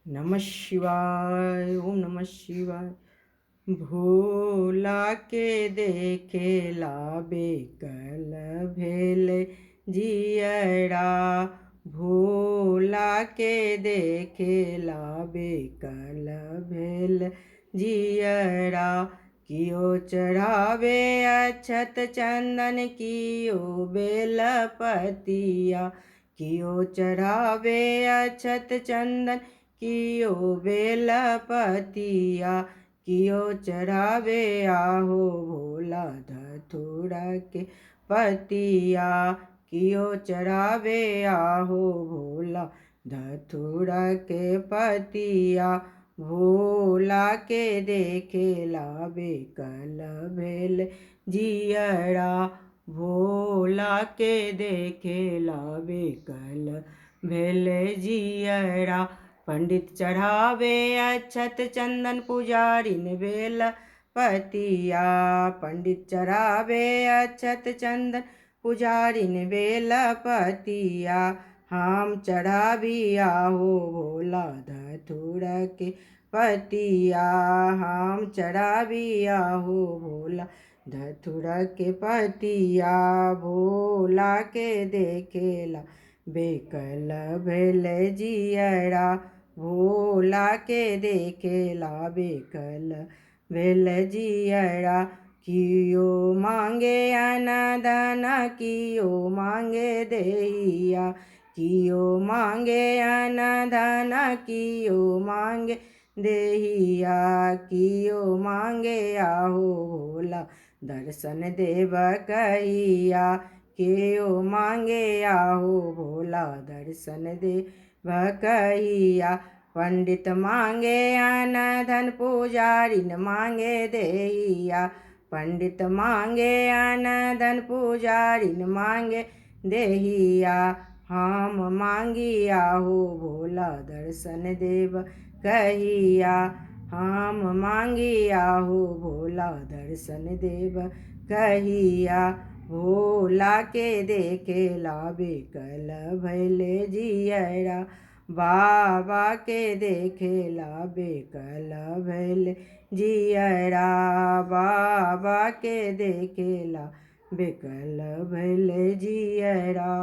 नमः शिवाय। ओम नमः शिवाय। भोला के देखेला बेकल भेल जियरा। भोला के देखेला बेकल भेल जियरा। कियो चढ़ावे अक्षत चंदन कियो बेलपतिया। कियो चढ़ावे अक्षत चंदन कियो बेलपतिया। कियो चढ़ावे आहो भोला धतूरा के पतिया। कियो चढ़ावे आहो भोला धतूरा के पतिया। भोला के देखेला बेकल भेल जियरा। भोला के देखेला बेकल भेल जियरा। पंडित चढ़ावे अक्षत चंदन पुजारिन बेल पतिया। पंडित चढ़ावे अक्षत चंदन पुजारिन बेल पतिया। हम चढ़ावी आहो भोला धतूरा के पतिया। हम चढ़ावी आहो भोला धतूरा के पतिया। भोला के देखेला बेकल भेल जियरा। भोला के देखेला बेकल भेल जियरा। कियो मांगे अन्न धन कियो मांगे देहिया। कियो मांगे अन्न धन कियो मांगे देहिया। कियो मांगे आहो भोला दर्शन देव कहिया। कियो मांगे आहो भोला दर्शन देव कहिया। पंडित मांगे अन्न धन पुजारिन मांगे देहिया। पंडित मांगे अन्न धन पुजारिन मांगे देहिया। हम मांगी आहो भोला दर्शन देव कहिया। हम मांगी आहो भोला दर्शन देव कहिया। भोला के देखेला बेकल भेल जियरा। बाबा के देखेला बेकल भेल जियरा। बाबा के देखेला बेकल भेल जियरा।